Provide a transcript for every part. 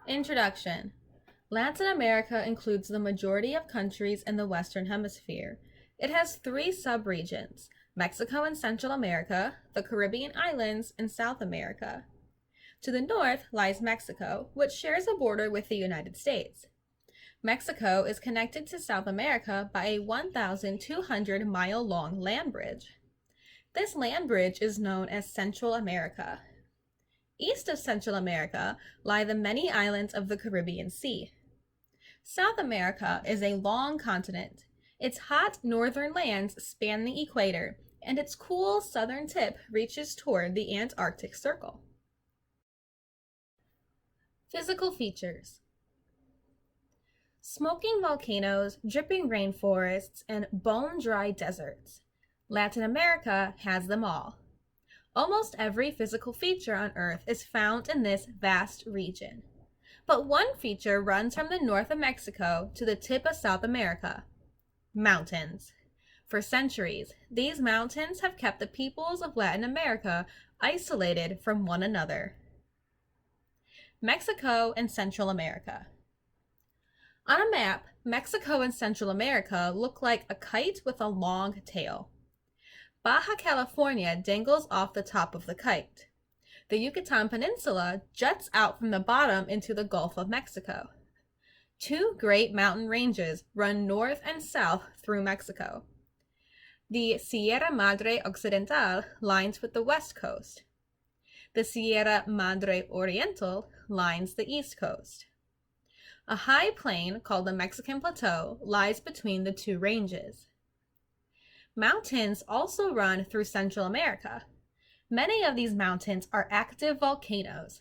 Introduction. Latin America includes the majority of countries in the Western Hemisphere. It has three subregions: Mexico and Central America, the Caribbean islands, and South America. To the north lies Mexico, which shares a border with the United States. Mexico is connected to South America by a 1,200-mile-long land bridge. This land bridge is known as Central America. East of Central America lie the many islands of the Caribbean Sea. South America is a long continent. Its hot northern lands span the equator, and its cool southern tip reaches toward the Antarctic Circle. Physical features: smoking volcanoes, dripping rainforests, and bone-dry deserts. Latin America has them all. Almost every physical feature on Earth is found in this vast region. But one feature runs from the north of Mexico to the tip of South America: mountains. For centuries, these mountains have kept the peoples of Latin America isolated from one another. Mexico and Central America. On a map, Mexico and Central America look like a kite with a long tail. Baja California dangles off the top of the kite. The Yucatan Peninsula juts out from the bottom into the Gulf of Mexico. Two great mountain ranges run north and south through Mexico. The Sierra Madre Occidental lines with the west coast. The Sierra Madre Oriental lines the east coast. A high plain called the Mexican Plateau lies between the two ranges. Mountains also run through Central America. Many of these mountains are active volcanoes.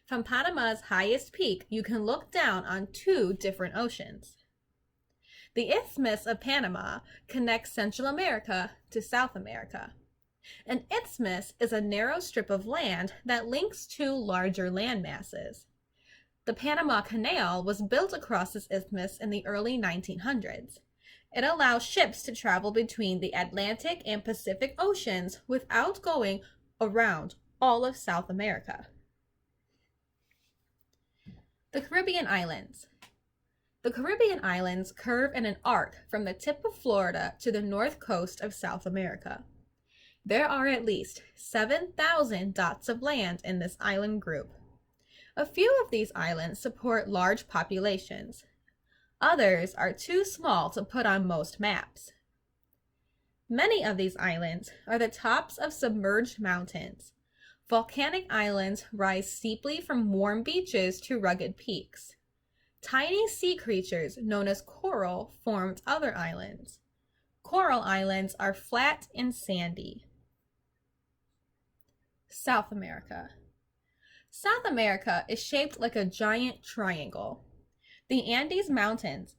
From Panama's highest peak, you can look down on two different oceans. The Isthmus of Panama connects Central America to South America. An isthmus is a narrow strip of land that links two larger land masses. The Panama Canal was built across this isthmus in the early 1900s. It allows ships to travel between the Atlantic and Pacific Oceans without going around all of South America. The Caribbean Islands. The Caribbean Islands curve in an arc from the tip of Florida to the north coast of South America. There are at least 7,000 dots of land in this island group. A few of these islands support large populations. Others are too small to put on most maps. Many of these islands are the tops of submerged mountains. Volcanic islands rise steeply from warm beaches to rugged peaks. Tiny sea creatures known as coral formed other islands. Coral islands are flat and sandy. South America. South America is shaped like a giant triangle. The Andes Mountains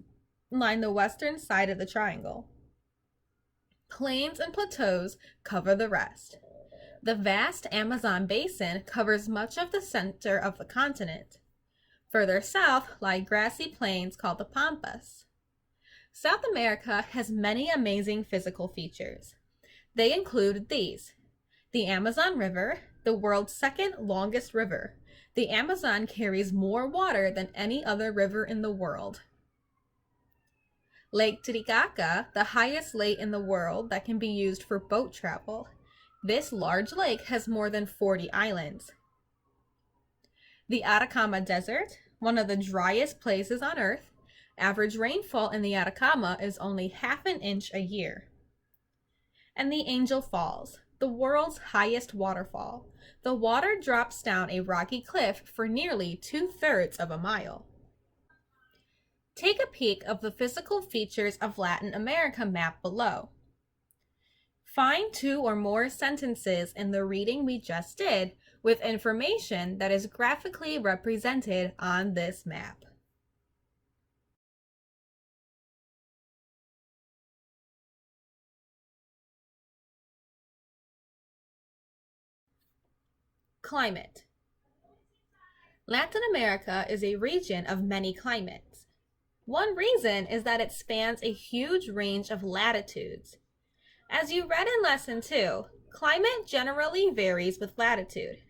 line the western side of the triangle. Plains and plateaus cover the rest. The vast Amazon basin covers much of the center of the continent. Further south lie grassy plains called the Pampas. South America has many amazing physical features. They include these: the Amazon River, the world's second longest river. The Amazon carries more water than any other river in the world. Lake Titicaca, the highest lake in the world that can be used for boat travel. This large lake has more than 40 islands. The Atacama Desert, one of the driest places on Earth. Average rainfall in the Atacama is only half an inch a year. And the Angel Falls, the world's highest waterfall. The water drops down a rocky cliff for nearly 2/3 of a mile. Take a peek of the physical features of Latin America map below. Find 2 or more sentences in the reading we just did with information that is graphically represented on this map. Climate. Latin America is a region of many climates. One reason is that it spans a huge range of latitudes. As you read in Lesson 2, climate generally varies with latitude.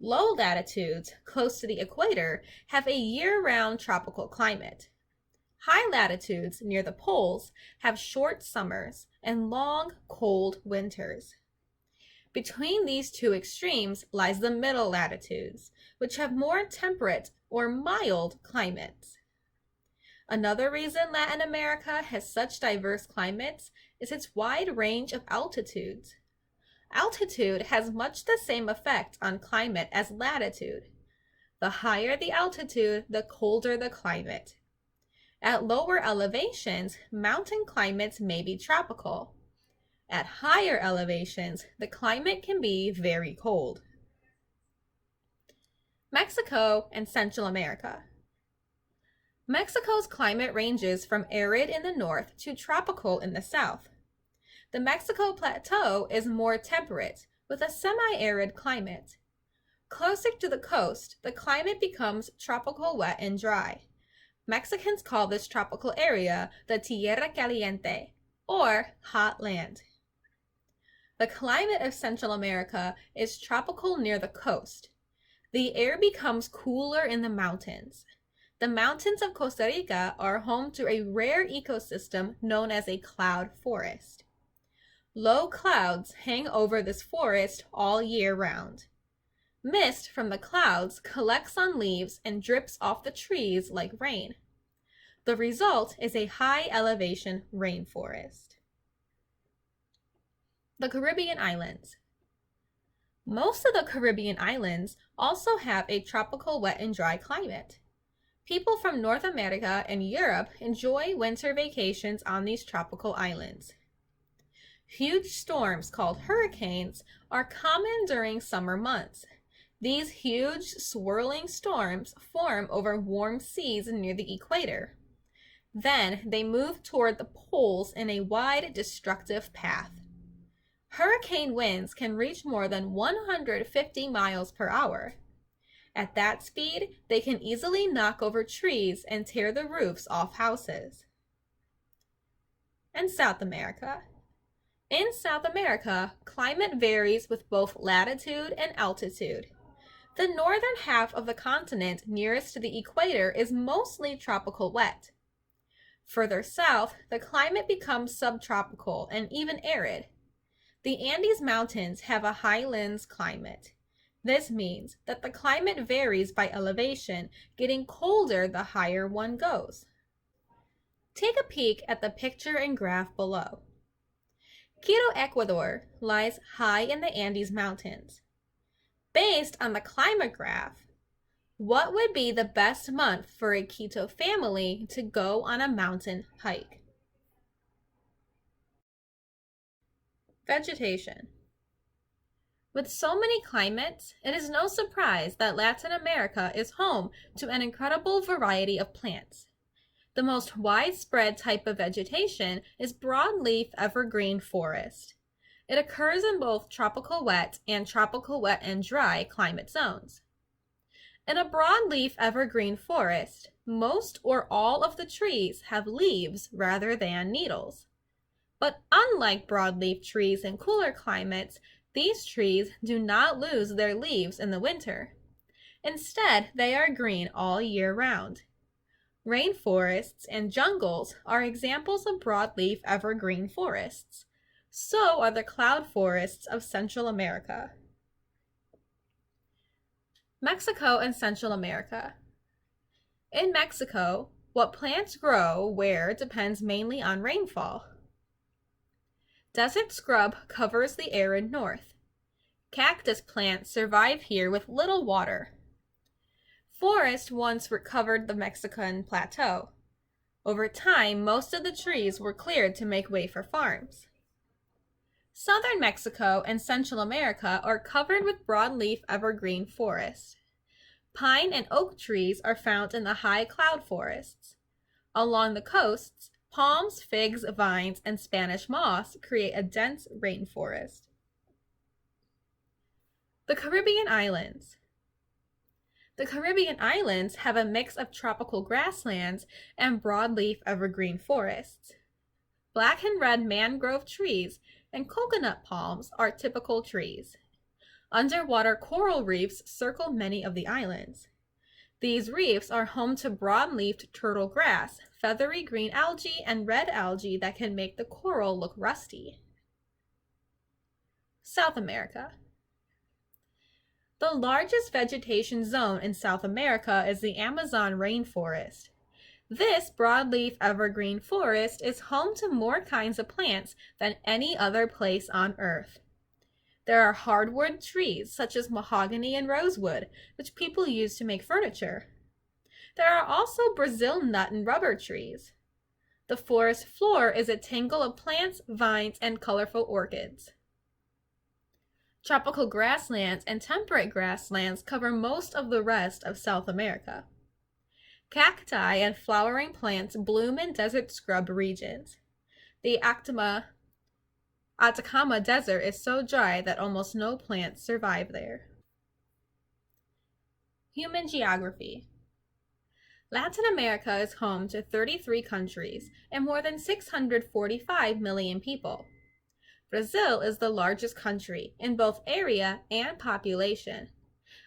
Low latitudes, close to the equator, have a year-round tropical climate. High latitudes, near the poles, have short summers and long, cold winters. Between these two extremes lies the middle latitudes, which have more temperate or mild climates. Another reason Latin America has such diverse climates is its wide range of altitudes. Altitude has much the same effect on climate as latitude. The higher the altitude, the colder the climate. At lower elevations, mountain climates may be tropical. At higher elevations, the climate can be very cold. Mexico and Central America. Mexico's climate ranges from arid in the north to tropical in the south. The Mexico Plateau is more temperate, with a semi-arid climate. Closer to the coast, the climate becomes tropical wet and dry. Mexicans call this tropical area the Tierra Caliente, or hot land. The climate of Central America is tropical near the coast. The air becomes cooler in the mountains. The mountains of Costa Rica are home to a rare ecosystem known as a cloud forest. Low clouds hang over this forest all year round. Mist from the clouds collects on leaves and drips off the trees like rain. The result is a high elevation rainforest. The Caribbean Islands. Most of the Caribbean islands also have a tropical wet and dry climate. People from North America and Europe enjoy winter vacations on these tropical islands. Huge storms called hurricanes are common during summer months. These huge, swirling storms form over warm seas near the equator. Then they move toward the poles in a wide, destructive path. Hurricane winds can reach more than 150 miles per hour. At that speed, they can easily knock over trees and tear the roofs off houses. And South America. In South America, climate varies with both latitude and altitude. The northern half of the continent nearest to the equator is mostly tropical wet. Further south, the climate becomes subtropical and even arid. The Andes Mountains have a highlands climate. This means that the climate varies by elevation, getting colder the higher one goes. Take a peek at the picture and graph below. Quito, Ecuador lies high in the Andes Mountains. Based on the climate graph, what would be the best month for a Quito family to go on a mountain hike? Vegetation. With so many climates, it is no surprise that Latin America is home to an incredible variety of plants. The most widespread type of vegetation is broadleaf evergreen forest. It occurs in both tropical wet and dry climate zones. In a broadleaf evergreen forest, most or all of the trees have leaves rather than needles. But unlike broadleaf trees in cooler climates, these trees do not lose their leaves in the winter. Instead, they are green all year round. Rainforests and jungles are examples of broadleaf evergreen forests. So are the cloud forests of Central America. Mexico and Central America. In Mexico, what plants grow where depends mainly on rainfall. Desert scrub covers the arid north. Cactus plants survive here with little water. Forest once covered the Mexican plateau. Over time, most of the trees were cleared to make way for farms. Southern Mexico and Central America are covered with broadleaf evergreen forests. Pine and oak trees are found in the high cloud forests. Along the coasts, palms, figs, vines, and Spanish moss create a dense rainforest. The Caribbean Islands. The Caribbean islands have a mix of tropical grasslands and broadleaf evergreen forests. Black and red mangrove trees and coconut palms are typical trees. Underwater coral reefs circle many of the islands. These reefs are home to broad-leafed turtle grass, feathery green algae, and red algae that can make the coral look rusty. South America. The largest vegetation zone in South America is the Amazon rainforest. This broadleaf evergreen forest is home to more kinds of plants than any other place on Earth. There are hardwood trees such as mahogany and rosewood, which people use to make furniture. There are also Brazil nut and rubber trees. The forest floor is a tangle of plants, vines, and colorful orchids. Tropical grasslands and temperate grasslands cover most of the rest of South America. Cacti and flowering plants bloom in desert scrub regions. The Atacama Desert is so dry that almost no plants survive there. Human geography. Latin America is home to 33 countries and more than 645 million people. Brazil is the largest country in both area and population.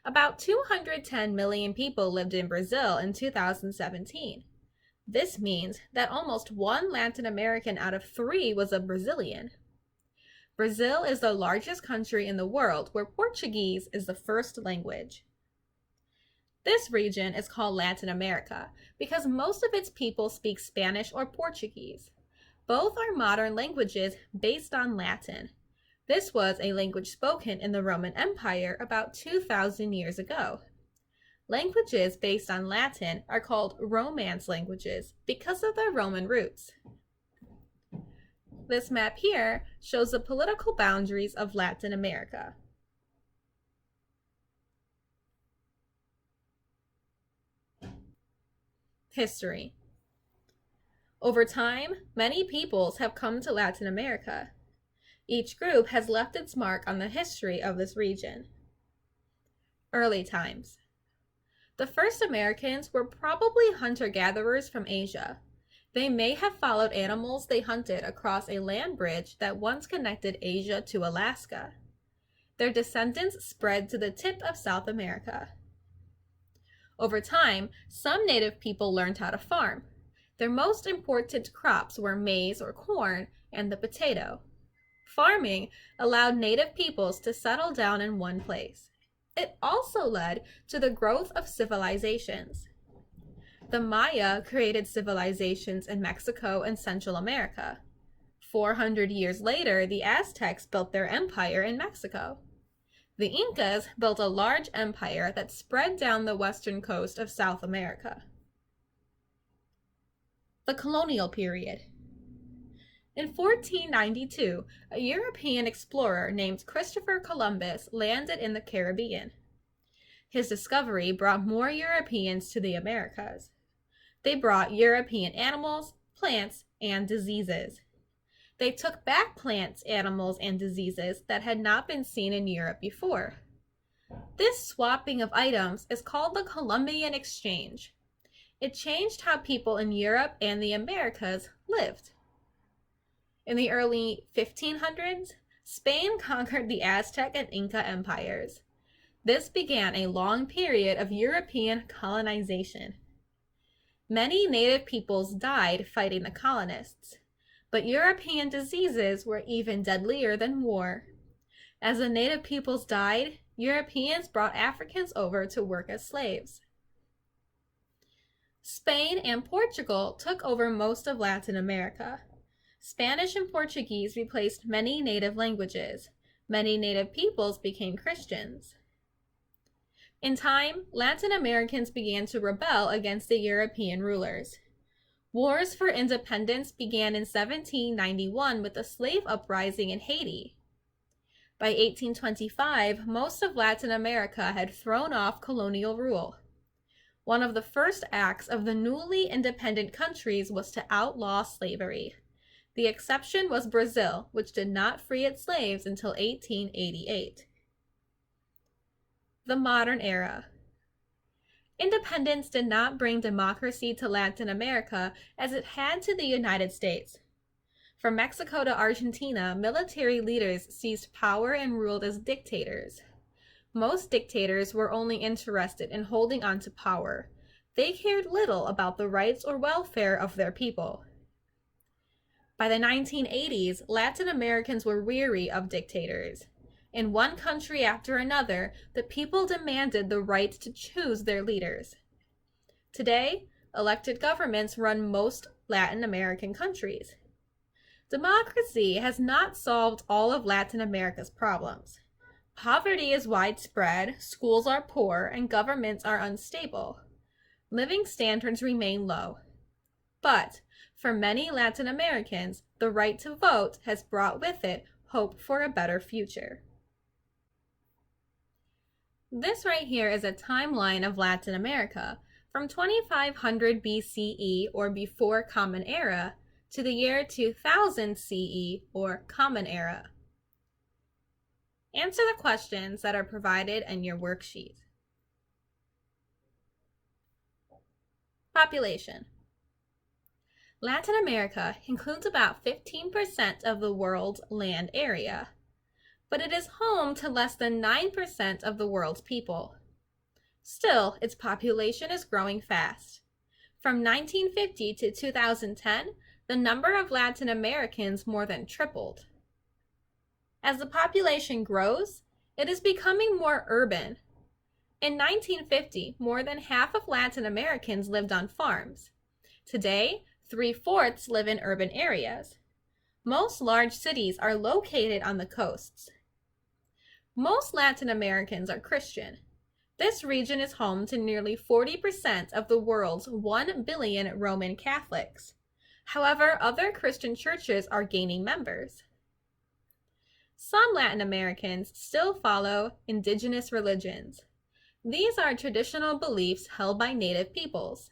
About 210 million people lived in Brazil in 2017. This means that almost one Latin American out of 3 was a Brazilian. Brazil is the largest country in the world where Portuguese is the first language. This region is called Latin America because most of its people speak Spanish or Portuguese. Both are modern languages based on Latin. This was a language spoken in the Roman Empire about 2,000 years ago. Languages based on Latin are called Romance languages because of their Roman roots. This map here shows the political boundaries of Latin America. History. Over time, many peoples have come to Latin America. Each group has left its mark on the history of this region. Early times. The first Americans were probably hunter-gatherers from Asia. They may have followed animals they hunted across a land bridge that once connected Asia to Alaska. Their descendants spread to the tip of South America. Over time, some native people learned how to farm. Their most important crops were maize or corn and the potato. Farming allowed native peoples to settle down in one place. It also led to the growth of civilizations. The Maya created civilizations in Mexico and Central America. 400 years later, the Aztecs built their empire in Mexico. The Incas built a large empire that spread down the western coast of South America. The colonial period. In 1492, a European explorer named Christopher Columbus landed in the Caribbean. His discovery brought more Europeans to the Americas. They brought European animals, plants, and diseases. They took back plants, animals, and diseases that had not been seen in Europe before. This swapping of items is called the Columbian Exchange. It changed how people in Europe and the Americas lived. In the early 1500s, Spain conquered the Aztec and Inca empires. This began a long period of European colonization. Many native peoples died fighting the colonists, but European diseases were even deadlier than war. As the native peoples died, Europeans brought Africans over to work as slaves. Spain and Portugal took over most of Latin America. Spanish and Portuguese replaced many native languages. Many native peoples became Christians. In time, Latin Americans began to rebel against the European rulers. Wars for independence began in 1791 with the slave uprising in Haiti. By 1825, most of Latin America had thrown off colonial rule. One of the first acts of the newly independent countries was to outlaw slavery. The exception was Brazil, which did not free its slaves until 1888. The modern era. Independence did not bring democracy to Latin America as it had to the United States. From Mexico to Argentina, military leaders seized power and ruled as dictators. Most dictators were only interested in holding on to power. They cared little about the rights or welfare of their people. By the 1980s, Latin Americans were weary of dictators. In one country after another, the people demanded the right to choose their leaders. Today, elected governments run most Latin American countries. Democracy has not solved all of Latin America's problems. Poverty is widespread, schools are poor, and governments are unstable. Living standards remain low. But for many Latin Americans, the right to vote has brought with it hope for a better future. This right here is a timeline of Latin America from 2500 BCE or before Common Era to the year 2000 CE or Common Era. Answer the questions that are provided in your worksheet. Population. Latin America includes about 15% of the world's land area, but it is home to less than 9% of the world's people. Still, its population is growing fast. From 1950 to 2010, the number of Latin Americans more than tripled. As the population grows, it is becoming more urban. In 1950, more than half of Latin Americans lived on farms. Today, 3/4 live in urban areas. Most large cities are located on the coasts. Most Latin Americans are Christian. This region is home to nearly 40% of the world's 1 billion Roman Catholics. However, other Christian churches are gaining members. Some Latin Americans still follow indigenous religions. These are traditional beliefs held by native peoples.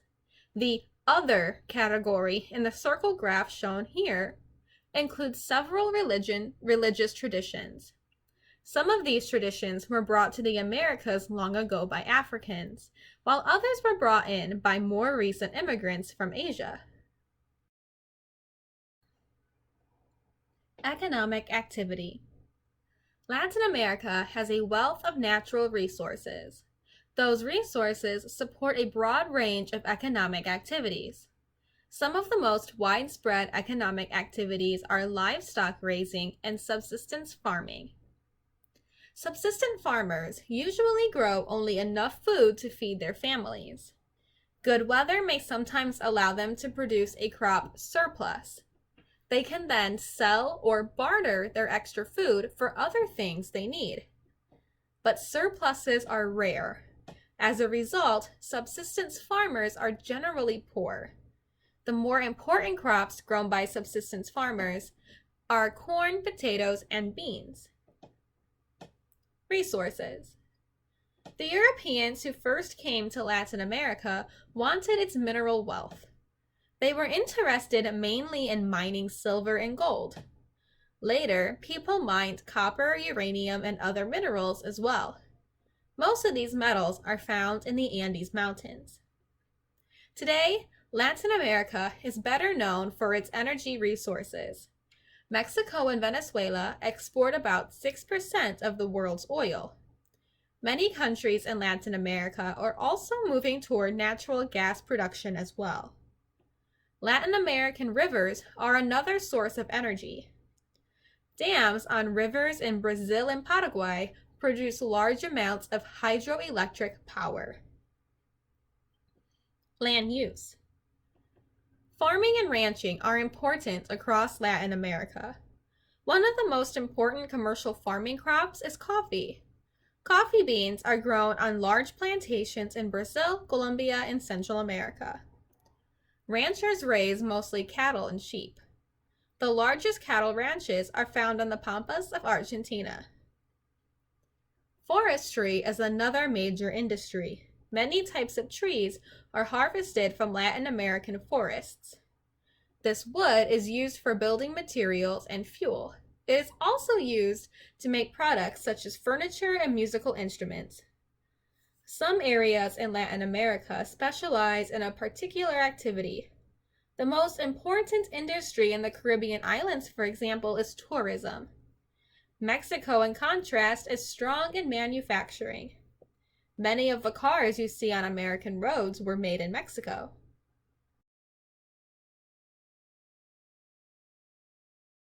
The other category in the circle graph shown here includes several religious traditions. Some of these traditions were brought to the Americas long ago by Africans, while others were brought in by more recent immigrants from Asia. Economic activity. Latin America has a wealth of natural resources. Those resources support a broad range of economic activities. Some of the most widespread economic activities are livestock raising and subsistence farming. Subsistent farmers usually grow only enough food to feed their families. Good weather may sometimes allow them to produce a crop surplus. They can then sell or barter their extra food for other things they need. But surpluses are rare. As a result, subsistence farmers are generally poor. The more important crops grown by subsistence farmers are corn, potatoes, and beans. Resources. The Europeans who first came to Latin America wanted its mineral wealth. They were interested mainly in mining silver and gold. Later, people mined copper, uranium, and other minerals as well. Most of these metals are found in the Andes Mountains. Today, Latin America is better known for its energy resources. Mexico and Venezuela export about 6% of the world's oil. Many countries in Latin America are also moving toward natural gas production as well. Latin American rivers are another source of energy. Dams on rivers in Brazil and Paraguay produce large amounts of hydroelectric power. Land use. Farming and ranching are important across Latin America. One of the most important commercial farming crops is coffee. Coffee beans are grown on large plantations in Brazil, Colombia, and Central America. Ranchers raise mostly cattle and sheep. The largest cattle ranches are found on the pampas of Argentina. Forestry is another major industry. Many types of trees are harvested from Latin American forests. This wood is used for building materials and fuel. It is also used to make products such as furniture and musical instruments. Some areas in Latin America specialize in a particular activity. The most important industry in the Caribbean islands, for example, is tourism. Mexico, in contrast, is strong in manufacturing. Many of the cars you see on American roads were made in Mexico.